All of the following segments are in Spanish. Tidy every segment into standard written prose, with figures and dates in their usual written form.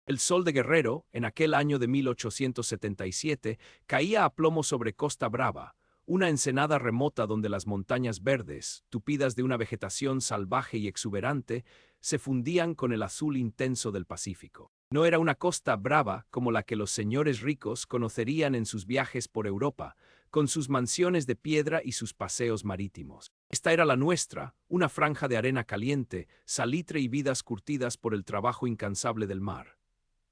El sol de Guerrero, en aquel año de 1877, caía a plomo sobre Costa Brava, una ensenada remota donde las montañas verdes, tupidas de una vegetación salvaje y exuberante, se fundían con el azul intenso del Pacífico. No era una Costa Brava como la que los señores ricos conocerían en sus viajes por Europa, con sus mansiones de piedra y sus paseos marítimos. Esta era la nuestra, una franja de arena caliente, salitre y vidas curtidas por el trabajo incansable del mar.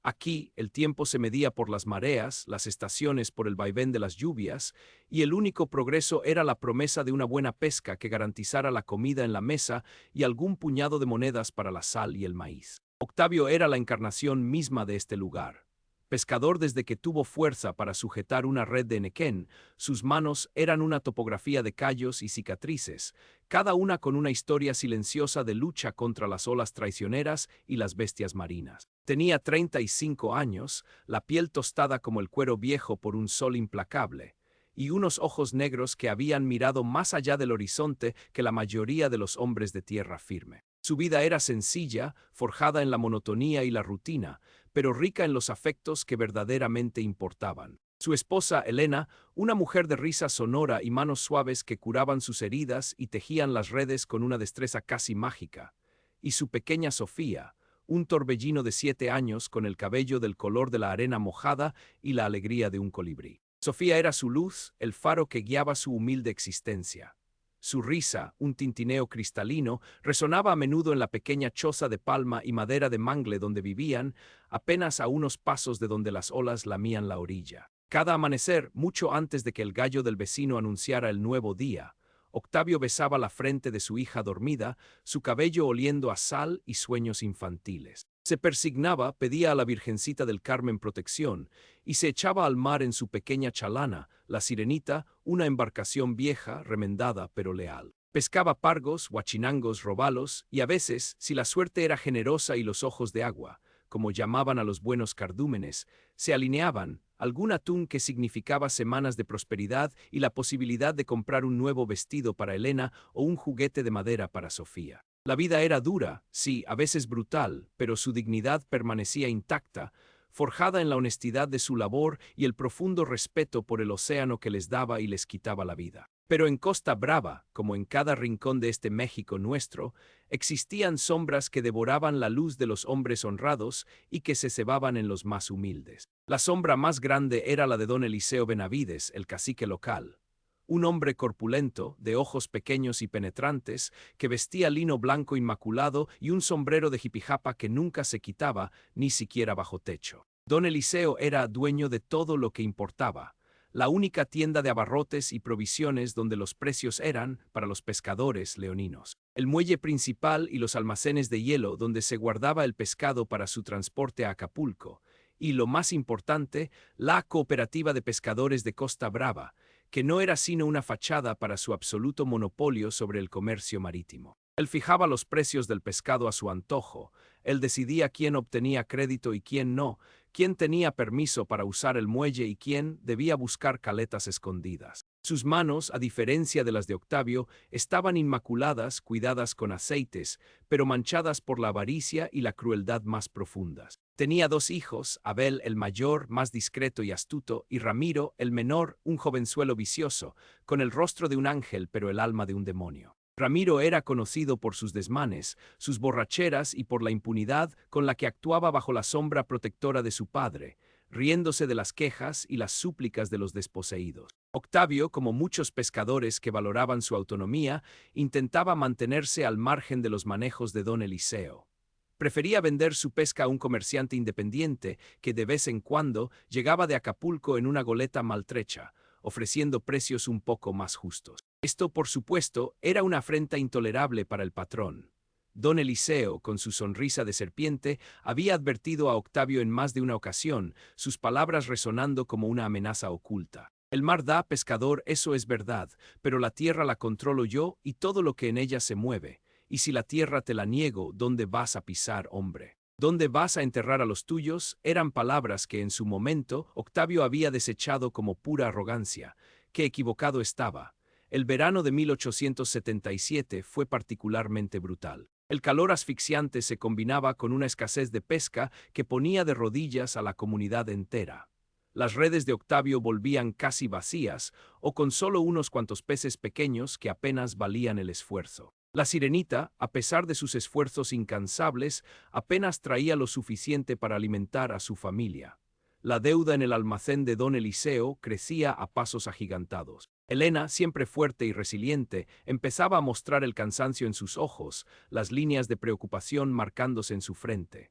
Aquí el tiempo se medía por las mareas, las estaciones por el vaivén de las lluvias, y el único progreso era la promesa de una buena pesca que garantizara la comida en la mesa y algún puñado de monedas para la sal y el maíz. Octavio era la encarnación misma de este lugar. Pescador desde que tuvo fuerza para sujetar una red de nequén, sus manos eran una topografía de callos y cicatrices, cada una con una historia silenciosa de lucha contra las olas traicioneras y las bestias marinas. Tenía 35 años, la piel tostada como el cuero viejo por un sol implacable, y unos ojos negros que habían mirado más allá del horizonte que la mayoría de los hombres de tierra firme. Su vida era sencilla, forjada en la monotonía y la rutina, pero rica en los afectos que verdaderamente importaban. Su esposa, Elena, una mujer de risa sonora y manos suaves que curaban sus heridas y tejían las redes con una destreza casi mágica. Y su pequeña Sofía, un torbellino de 7 años con el cabello del color de la arena mojada y la alegría de un colibrí. Sofía era su luz, el faro que guiaba su humilde existencia. Su risa, un tintineo cristalino, resonaba a menudo en la pequeña choza de palma y madera de mangle donde vivían, apenas a unos pasos de donde las olas lamían la orilla. Cada amanecer, mucho antes de que el gallo del vecino anunciara el nuevo día, Octavio besaba la frente de su hija dormida, su cabello oliendo a sal y sueños infantiles. Se persignaba, pedía a la Virgencita del Carmen protección, y se echaba al mar en su pequeña chalana, la Sirenita, una embarcación vieja, remendada pero leal. Pescaba pargos, huachinangos, robalos, y a veces, si la suerte era generosa y los ojos de agua, como llamaban a los buenos cardúmenes, se alineaban, algún atún que significaba semanas de prosperidad y la posibilidad de comprar un nuevo vestido para Elena o un juguete de madera para Sofía. La vida era dura, sí, a veces brutal, pero su dignidad permanecía intacta, forjada en la honestidad de su labor y el profundo respeto por el océano que les daba y les quitaba la vida. Pero en Costa Brava, como en cada rincón de este México nuestro, existían sombras que devoraban la luz de los hombres honrados y que se cebaban en los más humildes. La sombra más grande era la de don Eliseo Benavides, el cacique local. Un hombre corpulento, de ojos pequeños y penetrantes, que vestía lino blanco inmaculado y un sombrero de jipijapa que nunca se quitaba, ni siquiera bajo techo. Don Eliseo era dueño de todo lo que importaba, la única tienda de abarrotes y provisiones donde los precios eran, para los pescadores, leoninos. El muelle principal y los almacenes de hielo donde se guardaba el pescado para su transporte a Acapulco. Y lo más importante, la Cooperativa de Pescadores de Costa Brava, que no era sino una fachada para su absoluto monopolio sobre el comercio marítimo. Él fijaba los precios del pescado a su antojo, él decidía quién obtenía crédito y quién no, quién tenía permiso para usar el muelle y quién debía buscar caletas escondidas. Sus manos, a diferencia de las de Octavio, estaban inmaculadas, cuidadas con aceites, pero manchadas por la avaricia y la crueldad más profundas. Tenía 2 hijos, Abel el mayor, más discreto y astuto, y Ramiro el menor, un jovenzuelo vicioso, con el rostro de un ángel pero el alma de un demonio. Ramiro era conocido por sus desmanes, sus borracheras y por la impunidad con la que actuaba bajo la sombra protectora de su padre, riéndose de las quejas y las súplicas de los desposeídos. Octavio, como muchos pescadores que valoraban su autonomía, intentaba mantenerse al margen de los manejos de don Eliseo. Prefería vender su pesca a un comerciante independiente que de vez en cuando llegaba de Acapulco en una goleta maltrecha, ofreciendo precios un poco más justos. Esto, por supuesto, era una afrenta intolerable para el patrón. Don Eliseo, con su sonrisa de serpiente, había advertido a Octavio en más de una ocasión, sus palabras resonando como una amenaza oculta. El mar da, pescador, eso es verdad, pero la tierra la controlo yo y todo lo que en ella se mueve. Y si la tierra te la niego, ¿dónde vas a pisar, hombre? ¿Dónde vas a enterrar a los tuyos? Eran palabras que en su momento Octavio había desechado como pura arrogancia. Qué equivocado estaba. El verano de 1877 fue particularmente brutal. El calor asfixiante se combinaba con una escasez de pesca que ponía de rodillas a la comunidad entera. Las redes de Octavio volvían casi vacías o con solo unos cuantos peces pequeños que apenas valían el esfuerzo. La sirenita, a pesar de sus esfuerzos incansables, apenas traía lo suficiente para alimentar a su familia. La deuda en el almacén de don Eliseo crecía a pasos agigantados. Elena, siempre fuerte y resiliente, empezaba a mostrar el cansancio en sus ojos, las líneas de preocupación marcándose en su frente.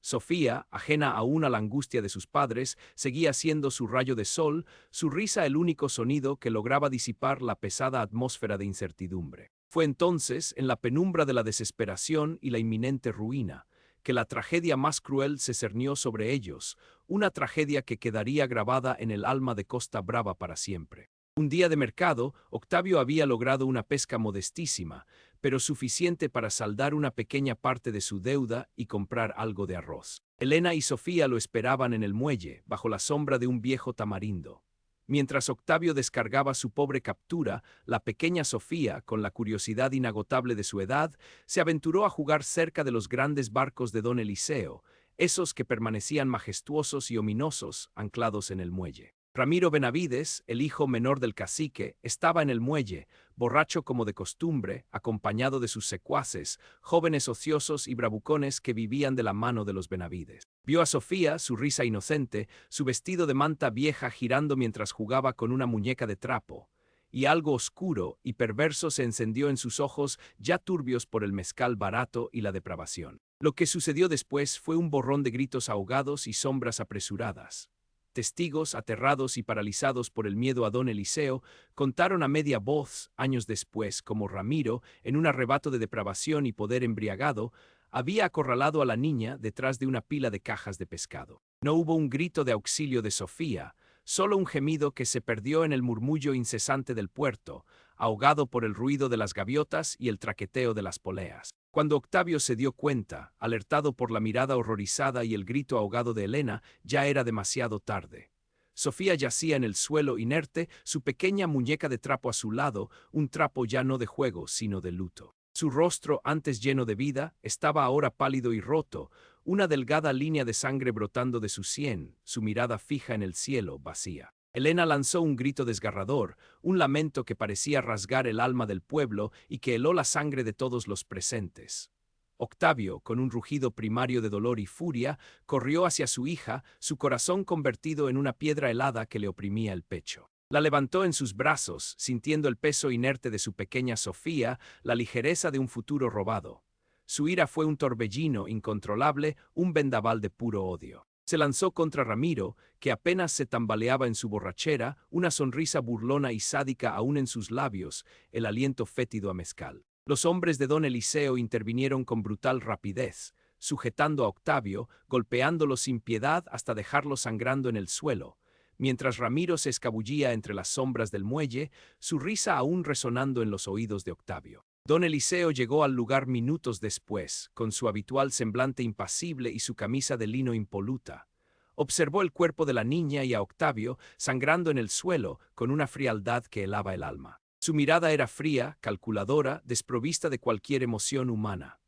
Sofía, ajena aún a la angustia de sus padres, seguía siendo su rayo de sol, su risa el único sonido que lograba disipar la pesada atmósfera de incertidumbre. Fue entonces, en la penumbra de la desesperación y la inminente ruina, que la tragedia más cruel se cernió sobre ellos, una tragedia que quedaría grabada en el alma de Costa Brava para siempre. Un día de mercado, Octavio había logrado una pesca modestísima, pero suficiente para saldar una pequeña parte de su deuda y comprar algo de arroz. Elena y Sofía lo esperaban en el muelle, bajo la sombra de un viejo tamarindo. Mientras Octavio descargaba su pobre captura, la pequeña Sofía, con la curiosidad inagotable de su edad, se aventuró a jugar cerca de los grandes barcos de don Eliseo, esos que permanecían majestuosos y ominosos, anclados en el muelle. Ramiro Benavides, el hijo menor del cacique, estaba en el muelle, borracho como de costumbre, acompañado de sus secuaces, jóvenes ociosos y bravucones que vivían de la mano de los Benavides. Vio a Sofía, su risa inocente, su vestido de manta vieja girando mientras jugaba con una muñeca de trapo, y algo oscuro y perverso se encendió en sus ojos ya turbios por el mezcal barato y la depravación. Lo que sucedió después fue un borrón de gritos ahogados y sombras apresuradas. Testigos, aterrados y paralizados por el miedo a don Eliseo, contaron a media voz, años después, cómo Ramiro, en un arrebato de depravación y poder embriagado, había acorralado a la niña detrás de una pila de cajas de pescado. No hubo un grito de auxilio de Sofía, solo un gemido que se perdió en el murmullo incesante del puerto, ahogado por el ruido de las gaviotas y el traqueteo de las poleas. Cuando Octavio se dio cuenta, alertado por la mirada horrorizada y el grito ahogado de Elena, ya era demasiado tarde. Sofía yacía en el suelo inerte, su pequeña muñeca de trapo a su lado, un trapo ya no de juego, sino de luto. Su rostro, antes lleno de vida, estaba ahora pálido y roto, una delgada línea de sangre brotando de su sien, su mirada fija en el cielo, vacía. Elena lanzó un grito desgarrador, un lamento que parecía rasgar el alma del pueblo y que heló la sangre de todos los presentes. Octavio, con un rugido primario de dolor y furia, corrió hacia su hija, su corazón convertido en una piedra helada que le oprimía el pecho. La levantó en sus brazos, sintiendo el peso inerte de su pequeña Sofía, la ligereza de un futuro robado. Su ira fue un torbellino incontrolable, un vendaval de puro odio. Se lanzó contra Ramiro, que apenas se tambaleaba en su borrachera, una sonrisa burlona y sádica aún en sus labios, el aliento fétido a mezcal. Los hombres de don Eliseo intervinieron con brutal rapidez, sujetando a Octavio, golpeándolo sin piedad hasta dejarlo sangrando en el suelo. Mientras Ramiro se escabullía entre las sombras del muelle, su risa aún resonando en los oídos de Octavio. Don Eliseo llegó al lugar minutos después, con su habitual semblante impasible y su camisa de lino impoluta. Observó el cuerpo de la niña y a Octavio, sangrando en el suelo, con una frialdad que helaba el alma. Su mirada era fría, calculadora, desprovista de cualquier emoción humana.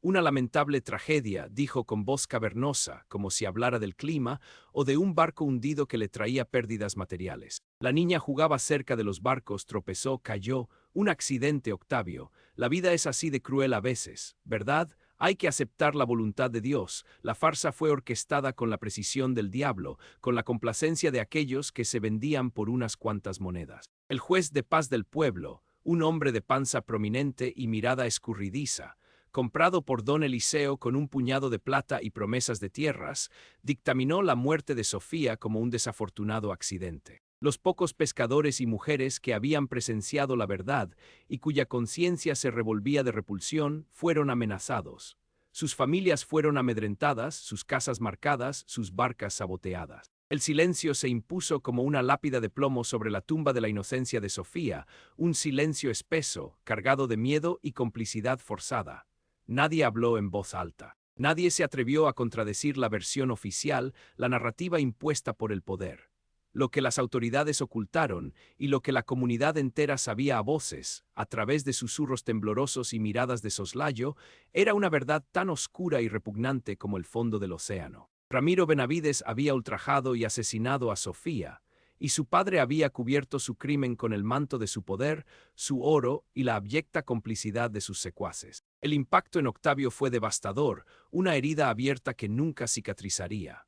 Una lamentable tragedia, dijo con voz cavernosa, como si hablara del clima, o de un barco hundido que le traía pérdidas materiales. La niña jugaba cerca de los barcos, tropezó, cayó. Un accidente, Octavio. La vida es así de cruel a veces, ¿verdad? Hay que aceptar la voluntad de Dios. La farsa fue orquestada con la precisión del diablo, con la complacencia de aquellos que se vendían por unas cuantas monedas. El juez de paz del pueblo, un hombre de panza prominente y mirada escurridiza, comprado por don Eliseo con un puñado de plata y promesas de tierras, dictaminó la muerte de Sofía como un desafortunado accidente. Los pocos pescadores y mujeres que habían presenciado la verdad y cuya conciencia se revolvía de repulsión fueron amenazados. Sus familias fueron amedrentadas, sus casas marcadas, sus barcas saboteadas. El silencio se impuso como una lápida de plomo sobre la tumba de la inocencia de Sofía, un silencio espeso, cargado de miedo y complicidad forzada. Nadie habló en voz alta. Nadie se atrevió a contradecir la versión oficial, la narrativa impuesta por el poder. lo que las autoridades ocultaron y lo que la comunidad entera sabía a voces, a través de susurros temblorosos y miradas de soslayo, era una verdad tan oscura y repugnante como el fondo del océano. Ramiro Benavides había ultrajado y asesinado a Sofía, y su padre había cubierto su crimen con el manto de su poder, su oro y la abyecta complicidad de sus secuaces. El impacto en Octavio fue devastador, una herida abierta que nunca cicatrizaría.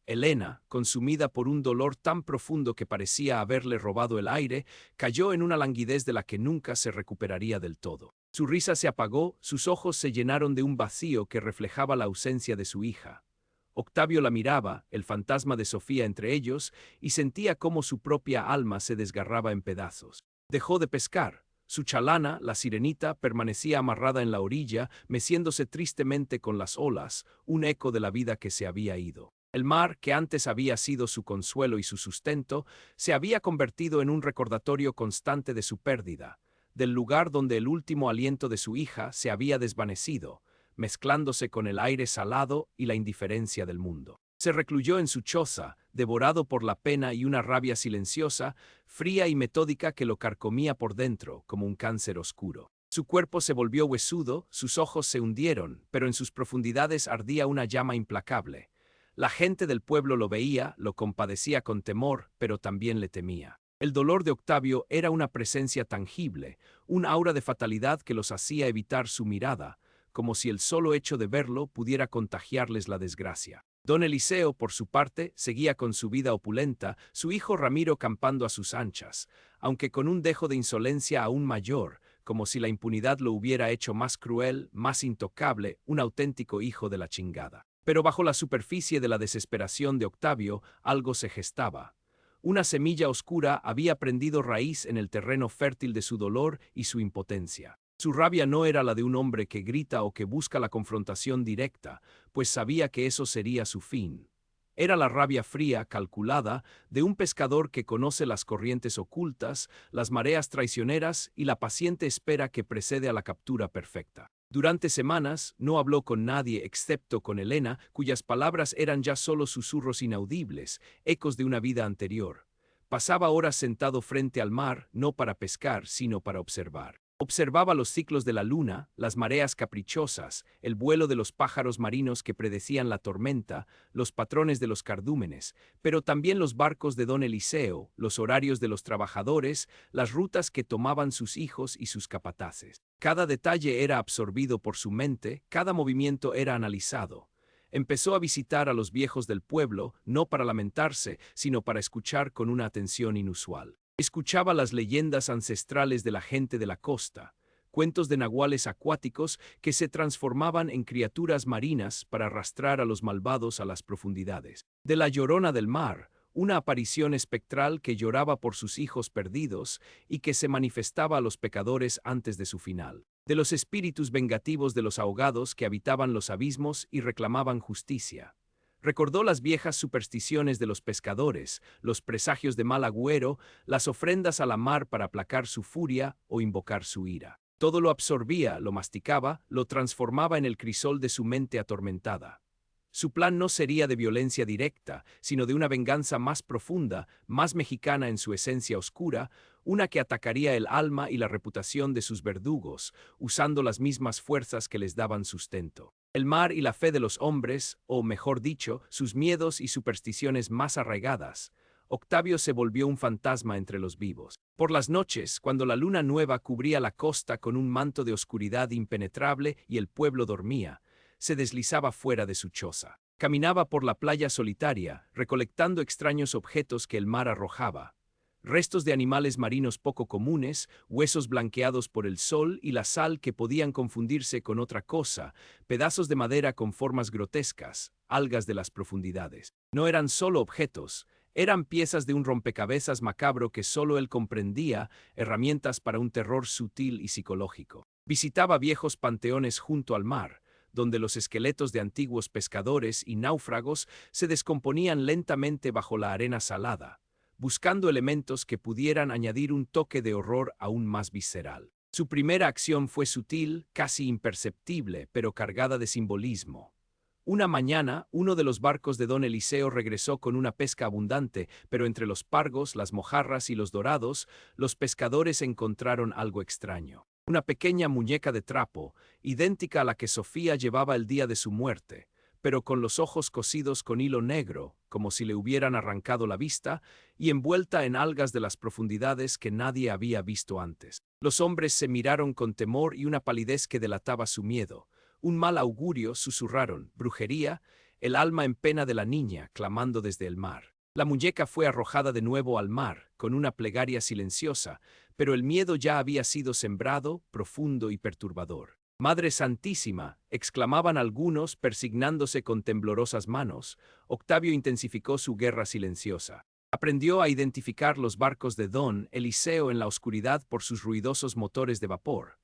Elena, consumida por un dolor tan profundo que parecía haberle robado el aire, cayó en una languidez de la que nunca se recuperaría del todo. Su risa se apagó, sus ojos se llenaron de un vacío que reflejaba la ausencia de su hija. Octavio la miraba, el fantasma de Sofía entre ellos, y sentía cómo su propia alma se desgarraba en pedazos. Dejó de pescar. Su chalana, la sirenita, permanecía amarrada en la orilla, meciéndose tristemente con las olas, un eco de la vida que se había ido. El mar, que antes había sido su consuelo y su sustento, se había convertido en un recordatorio constante de su pérdida, del lugar donde el último aliento de su hija se había desvanecido, mezclándose con el aire salado y la indiferencia del mundo. Se recluyó en su choza, devorado por la pena y una rabia silenciosa, fría y metódica que lo carcomía por dentro como un cáncer oscuro. Su cuerpo se volvió huesudo, sus ojos se hundieron, pero en sus profundidades ardía una llama implacable. La gente del pueblo lo veía, lo compadecía con temor, pero también le temía. El dolor de Octavio era una presencia tangible, un aura de fatalidad que los hacía evitar su mirada, como si el solo hecho de verlo pudiera contagiarles la desgracia. Don Eliseo, por su parte, seguía con su vida opulenta, su hijo Ramiro campando a sus anchas, aunque con un dejo de insolencia aún mayor, como si la impunidad lo hubiera hecho más cruel, más intocable, un auténtico hijo de la chingada. Pero bajo la superficie de la desesperación de Octavio, algo se gestaba. Una semilla oscura había prendido raíz en el terreno fértil de su dolor y su impotencia. Su rabia no era la de un hombre que grita o que busca la confrontación directa, pues sabía que eso sería su fin. Era la rabia fría, calculada, de un pescador que conoce las corrientes ocultas, las mareas traicioneras y la paciente espera que precede a la captura perfecta. Durante semanas no habló con nadie excepto con Elena, cuyas palabras eran ya solo susurros inaudibles, ecos de una vida anterior. Pasaba horas sentado frente al mar, no para pescar, sino para observar. Observaba los ciclos de la luna, las mareas caprichosas, el vuelo de los pájaros marinos que predecían la tormenta, los patrones de los cardúmenes, pero también los barcos de don Eliseo, los horarios de los trabajadores, las rutas que tomaban sus hijos y sus capataces. Cada detalle era absorbido por su mente, cada movimiento era analizado. Empezó a visitar a los viejos del pueblo, no para lamentarse, sino para escuchar con una atención inusual. Escuchaba las leyendas ancestrales de la gente de la costa, cuentos de nahuales acuáticos que se transformaban en criaturas marinas para arrastrar a los malvados a las profundidades. De la Llorona del mar, una aparición espectral que lloraba por sus hijos perdidos y que se manifestaba a los pecadores antes de su final. De los espíritus vengativos de los ahogados que habitaban los abismos y reclamaban justicia. Recordó las viejas supersticiones de los pescadores, los presagios de mal agüero, las ofrendas a la mar para aplacar su furia o invocar su ira. Todo lo absorbía, lo masticaba, lo transformaba en el crisol de su mente atormentada. Su plan no sería de violencia directa, sino de una venganza más profunda, más mexicana en su esencia oscura, una que atacaría el alma y la reputación de sus verdugos, usando las mismas fuerzas que les daban sustento. El mar y la fe de los hombres, o mejor dicho, sus miedos y supersticiones más arraigadas. Octavio se volvió un fantasma entre los vivos. Por las noches, cuando la luna nueva cubría la costa con un manto de oscuridad impenetrable y el pueblo dormía, se deslizaba fuera de su choza. Caminaba por la playa solitaria, recolectando extraños objetos que el mar arrojaba. Restos de animales marinos poco comunes, huesos blanqueados por el sol y la sal que podían confundirse con otra cosa, pedazos de madera con formas grotescas, algas de las profundidades. No eran solo objetos, eran piezas de un rompecabezas macabro que solo él comprendía, herramientas para un terror sutil y psicológico. Visitaba viejos panteones junto al mar, donde los esqueletos de antiguos pescadores y náufragos se descomponían lentamente bajo la arena salada, buscando elementos que pudieran añadir un toque de horror aún más visceral. Su primera acción fue sutil, casi imperceptible, pero cargada de simbolismo. Una mañana, uno de los barcos de don Eliseo regresó con una pesca abundante, pero entre los pargos, las mojarras y los dorados, los pescadores encontraron algo extraño. Una pequeña muñeca de trapo, idéntica a la que Sofía llevaba el día de su muerte, pero con los ojos cosidos con hilo negro, como si le hubieran arrancado la vista, y envuelta en algas de las profundidades que nadie había visto antes. Los hombres se miraron con temor y una palidez que delataba su miedo. Un mal augurio, susurraron, brujería, el alma en pena de la niña, clamando desde el mar. La muñeca fue arrojada de nuevo al mar, con una plegaria silenciosa, pero el miedo ya había sido sembrado, profundo y perturbador. Madre Santísima, exclamaban algunos, persignándose con temblorosas manos. Octavio intensificó su guerra silenciosa. Aprendió a identificar los barcos de don Eliseo en la oscuridad por sus ruidosos motores de vapor,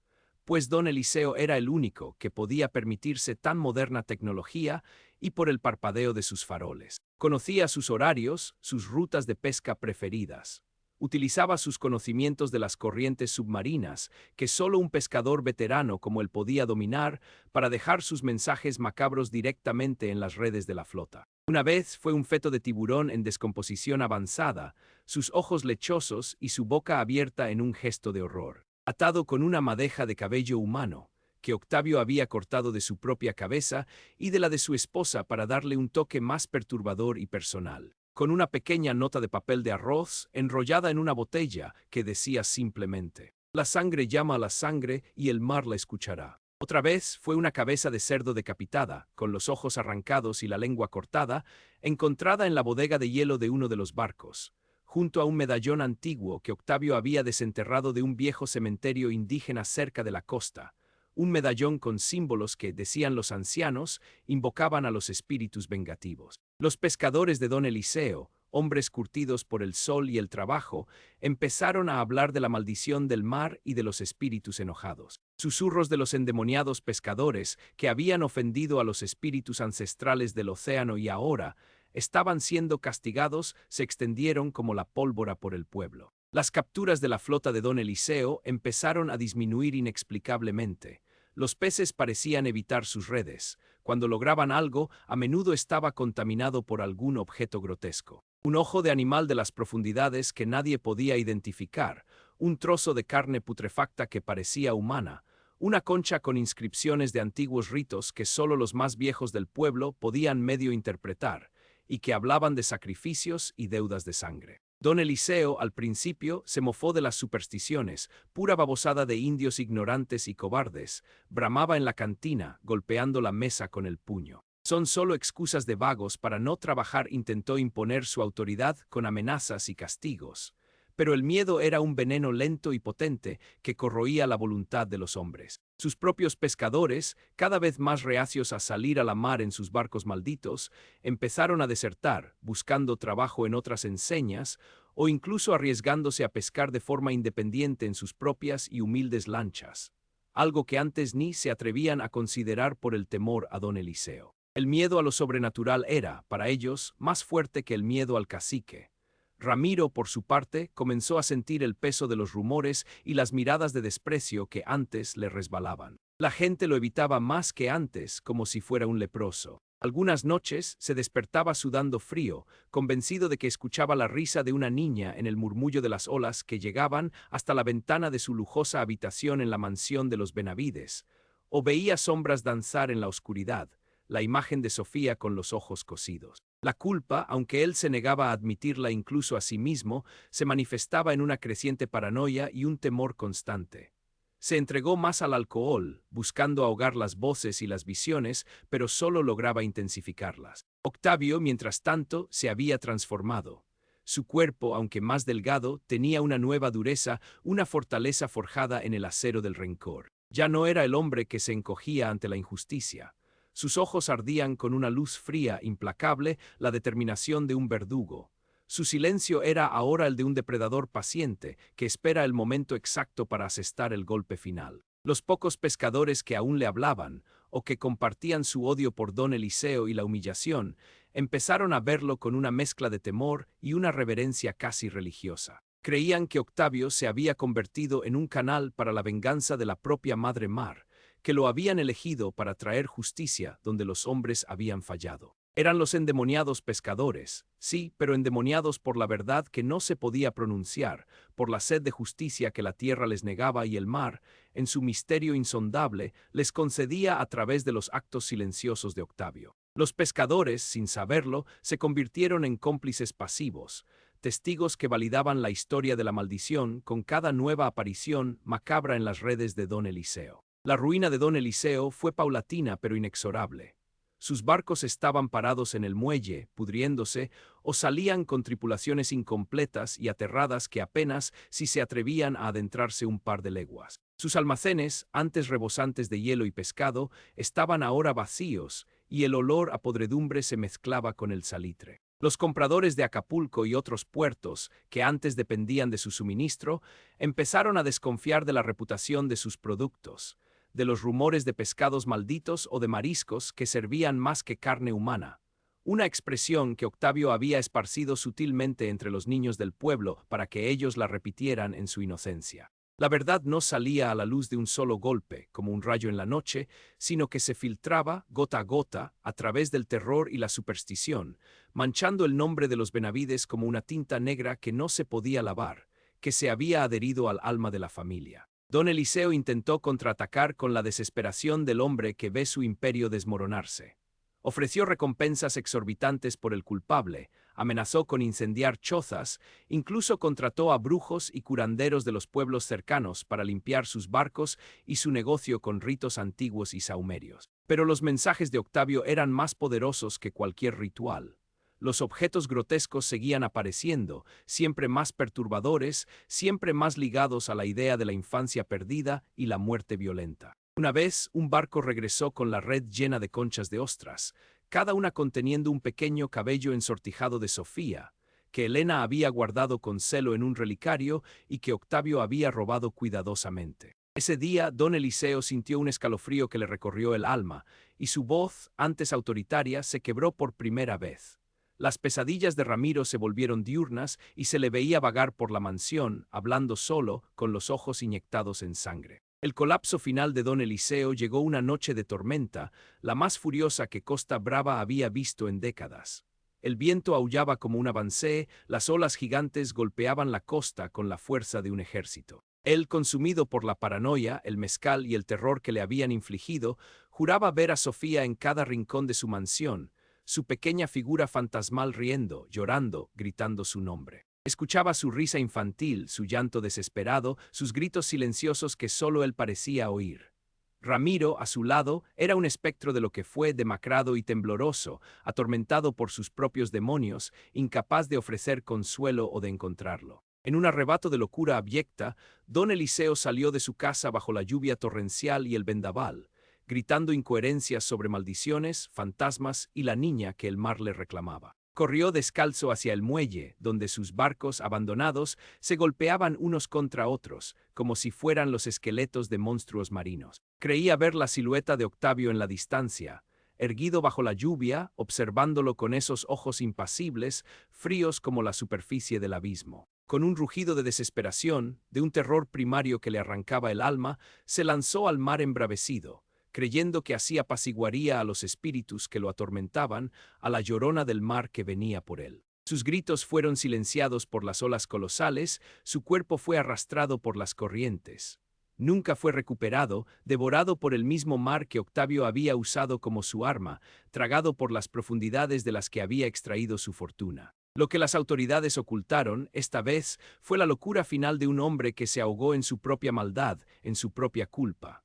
pues don Eliseo era el único que podía permitirse tan moderna tecnología y por el parpadeo de sus faroles. Conocía sus horarios, sus rutas de pesca preferidas. Utilizaba sus conocimientos de las corrientes submarinas, que solo un pescador veterano como él podía dominar, para dejar sus mensajes macabros directamente en las redes de la flota. Una vez fue un feto de tiburón en descomposición avanzada, sus ojos lechosos y su boca abierta en un gesto de horror, atado con una madeja de cabello humano, que Octavio había cortado de su propia cabeza y de la de su esposa para darle un toque más perturbador y personal, con una pequeña nota de papel de arroz enrollada en una botella que decía simplemente: «La sangre llama a la sangre y el mar la escuchará». Otra vez fue una cabeza de cerdo decapitada, con los ojos arrancados y la lengua cortada, encontrada en la bodega de hielo de uno de los barcos, junto a un medallón antiguo que Octavio había desenterrado de un viejo cementerio indígena cerca de la costa, un medallón con símbolos que, decían los ancianos, invocaban a los espíritus vengativos. Los pescadores de don Eliseo, hombres curtidos por el sol y el trabajo, empezaron a hablar de la maldición del mar y de los espíritus enojados. Susurros de los endemoniados pescadores que habían ofendido a los espíritus ancestrales del océano y ahora estaban siendo castigados se extendieron como la pólvora por el pueblo. Las capturas de la flota de don Eliseo empezaron a disminuir inexplicablemente. Los peces parecían evitar sus redes. Cuando lograban algo, a menudo estaba contaminado por algún objeto grotesco. Un ojo de animal de las profundidades que nadie podía identificar, un trozo de carne putrefacta que parecía humana, una concha con inscripciones de antiguos ritos que solo los más viejos del pueblo podían medio interpretar, y que hablaban de sacrificios y deudas de sangre. Don Eliseo, al principio, se mofó de las supersticiones, pura babosada de indios ignorantes y cobardes, bramaba en la cantina, golpeando la mesa con el puño. Son solo excusas de vagos para no trabajar. Intentó imponer su autoridad con amenazas y castigos. Pero el miedo era un veneno lento y potente que corroía la voluntad de los hombres. Sus propios pescadores, cada vez más reacios a salir a la mar en sus barcos malditos, empezaron a desertar, buscando trabajo en otras enseñas o incluso arriesgándose a pescar de forma independiente en sus propias y humildes lanchas, algo que antes ni se atrevían a considerar por el temor a don Eliseo. El miedo a lo sobrenatural era, para ellos, más fuerte que el miedo al cacique. Ramiro, por su parte, comenzó a sentir el peso de los rumores y las miradas de desprecio que antes le resbalaban. La gente lo evitaba más que antes, como si fuera un leproso. Algunas noches se despertaba sudando frío, convencido de que escuchaba la risa de una niña en el murmullo de las olas que llegaban hasta la ventana de su lujosa habitación en la mansión de los Benavides, o veía sombras danzar en la oscuridad, la imagen de Sofía con los ojos cosidos. La culpa, aunque él se negaba a admitirla incluso a sí mismo, se manifestaba en una creciente paranoia y un temor constante. Se entregó más al alcohol, buscando ahogar las voces y las visiones, pero solo lograba intensificarlas. Octavio, mientras tanto, se había transformado. Su cuerpo, aunque más delgado, tenía una nueva dureza, una fortaleza forjada en el acero del rencor. Ya no era el hombre que se encogía ante la injusticia. Sus ojos ardían con una luz fría, implacable, la determinación de un verdugo. Su silencio era ahora el de un depredador paciente, que espera el momento exacto para asestar el golpe final. Los pocos pescadores que aún le hablaban, o que compartían su odio por don Eliseo y la humillación, empezaron a verlo con una mezcla de temor y una reverencia casi religiosa. Creían que Octavio se había convertido en un canal para la venganza de la propia Madre Mar, que lo habían elegido para traer justicia donde los hombres habían fallado. Eran los endemoniados pescadores, sí, pero endemoniados por la verdad que no se podía pronunciar, por la sed de justicia que la tierra les negaba y el mar, en su misterio insondable, les concedía a través de los actos silenciosos de Octavio. Los pescadores, sin saberlo, se convirtieron en cómplices pasivos, testigos que validaban la historia de la maldición con cada nueva aparición macabra en las redes de Don Eliseo. La ruina de Don Eliseo fue paulatina pero inexorable. Sus barcos estaban parados en el muelle, pudriéndose, o salían con tripulaciones incompletas y aterradas que apenas si se atrevían a adentrarse un par de leguas. Sus almacenes, antes rebosantes de hielo y pescado, estaban ahora vacíos, y el olor a podredumbre se mezclaba con el salitre. Los compradores de Acapulco y otros puertos, que antes dependían de su suministro, empezaron a desconfiar de la reputación de sus productos, de los rumores de pescados malditos o de mariscos que servían más que carne humana, una expresión que Octavio había esparcido sutilmente entre los niños del pueblo para que ellos la repitieran en su inocencia. La verdad no salía a la luz de un solo golpe, como un rayo en la noche, sino que se filtraba, gota a gota, a través del terror y la superstición, manchando el nombre de los Benavides como una tinta negra que no se podía lavar, que se había adherido al alma de la familia. Don Eliseo intentó contraatacar con la desesperación del hombre que ve su imperio desmoronarse. Ofreció recompensas exorbitantes por el culpable, amenazó con incendiar chozas, incluso contrató a brujos y curanderos de los pueblos cercanos para limpiar sus barcos y su negocio con ritos antiguos y sahumerios. Pero los mensajes de Octavio eran más poderosos que cualquier ritual. Los objetos grotescos seguían apareciendo, siempre más perturbadores, siempre más ligados a la idea de la infancia perdida y la muerte violenta. Una vez, un barco regresó con la red llena de conchas de ostras, cada una conteniendo un pequeño cabello ensortijado de Sofía, que Helena había guardado con celo en un relicario y que Octavio había robado cuidadosamente. Ese día, don Eliseo sintió un escalofrío que le recorrió el alma, y su voz, antes autoritaria, se quebró por primera vez. Las pesadillas de Ramiro se volvieron diurnas y se le veía vagar por la mansión, hablando solo, con los ojos inyectados en sangre. El colapso final de don Eliseo llegó una noche de tormenta, la más furiosa que Costa Brava había visto en décadas. El viento aullaba como un avancée, las olas gigantes golpeaban la costa con la fuerza de un ejército. Él, consumido por la paranoia, el mezcal y el terror que le habían infligido, juraba ver a Sofía en cada rincón de su mansión, su pequeña figura fantasmal riendo, llorando, gritando su nombre. Escuchaba su risa infantil, su llanto desesperado, sus gritos silenciosos que solo él parecía oír. Ramiro, a su lado, era un espectro de lo que fue demacrado y tembloroso, atormentado por sus propios demonios, incapaz de ofrecer consuelo o de encontrarlo. En un arrebato de locura abyecta, don Eliseo salió de su casa bajo la lluvia torrencial y el vendaval, gritando incoherencias sobre maldiciones, fantasmas y la niña que el mar le reclamaba. Corrió descalzo hacia el muelle, donde sus barcos abandonados se golpeaban unos contra otros, como si fueran los esqueletos de monstruos marinos. Creía ver la silueta de Octavio en la distancia, erguido bajo la lluvia, observándolo con esos ojos impasibles, fríos como la superficie del abismo. Con un rugido de desesperación, de un terror primario que le arrancaba el alma, se lanzó al mar embravecido, creyendo que así apaciguaría a los espíritus que lo atormentaban, a la llorona del mar que venía por él. Sus gritos fueron silenciados por las olas colosales, su cuerpo fue arrastrado por las corrientes. Nunca fue recuperado, devorado por el mismo mar que Octavio había usado como su arma, tragado por las profundidades de las que había extraído su fortuna. Lo que las autoridades ocultaron, esta vez, fue la locura final de un hombre que se ahogó en su propia maldad, en su propia culpa.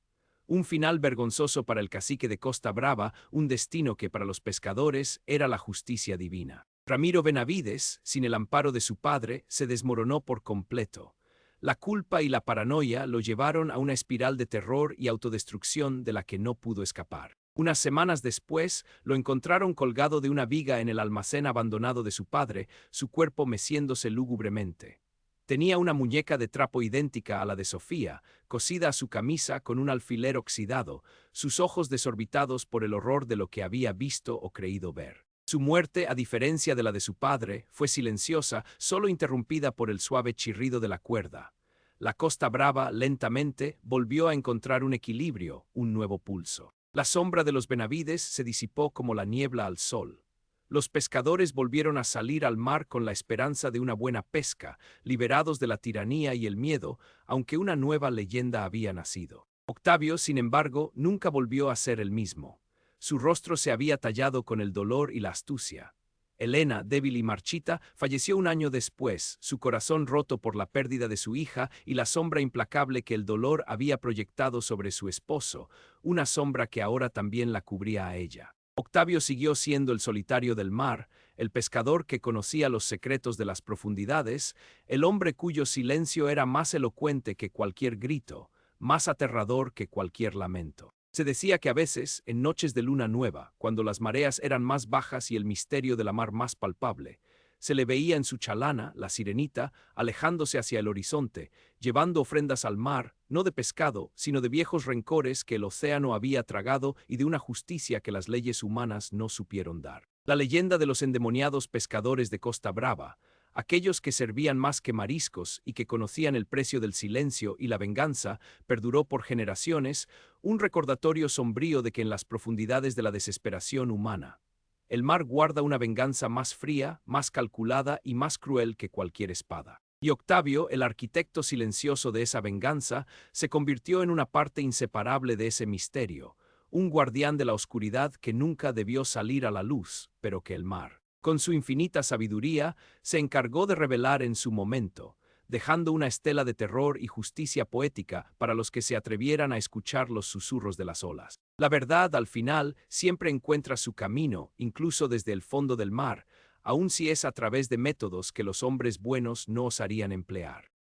Un final vergonzoso para el cacique de Costa Brava, un destino que para los pescadores era la justicia divina. Ramiro Benavides, sin el amparo de su padre, se desmoronó por completo. La culpa y la paranoia lo llevaron a una espiral de terror y autodestrucción de la que no pudo escapar. Unas semanas después, lo encontraron colgado de una viga en el almacén abandonado de su padre, su cuerpo meciéndose lúgubremente. Tenía una muñeca de trapo idéntica a la de Sofía, cosida a su camisa con un alfiler oxidado, sus ojos desorbitados por el horror de lo que había visto o creído ver. Su muerte, a diferencia de la de su padre, fue silenciosa, solo interrumpida por el suave chirrido de la cuerda. La Costa Brava, lentamente, volvió a encontrar un equilibrio, un nuevo pulso. La sombra de los Benavides se disipó como la niebla al sol. Los pescadores volvieron a salir al mar con la esperanza de una buena pesca, liberados de la tiranía y el miedo, aunque una nueva leyenda había nacido. Octavio, sin embargo, nunca volvió a ser el mismo. Su rostro se había tallado con el dolor y la astucia. Helena, débil y marchita, falleció un año después, su corazón roto por la pérdida de su hija y la sombra implacable que el dolor había proyectado sobre su esposo, una sombra que ahora también la cubría a ella. Octavio siguió siendo el solitario del mar, el pescador que conocía los secretos de las profundidades, el hombre cuyo silencio era más elocuente que cualquier grito, más aterrador que cualquier lamento. Se decía que a veces, en noches de luna nueva, cuando las mareas eran más bajas y el misterio de la mar más palpable, se le veía en su chalana, la sirenita, alejándose hacia el horizonte, llevando ofrendas al mar, no de pescado, sino de viejos rencores que el océano había tragado y de una justicia que las leyes humanas no supieron dar. La leyenda de los endemoniados pescadores de Costa Brava, aquellos que servían más que mariscos y que conocían el precio del silencio y la venganza, perduró por generaciones, un recordatorio sombrío de que en las profundidades de la desesperación humana, el mar guarda una venganza más fría, más calculada y más cruel que cualquier espada. Y Octavio, el arquitecto silencioso de esa venganza, se convirtió en una parte inseparable de ese misterio, un guardián de la oscuridad que nunca debió salir a la luz, pero que el mar, con su infinita sabiduría, se encargó de revelar en su momento, dejando una estela de terror y justicia poética para los que se atrevieran a escuchar los susurros de las olas. La verdad, al final, siempre encuentra su camino, incluso desde el fondo del mar, aun si es a través de métodos que los hombres buenos no osarían emplear.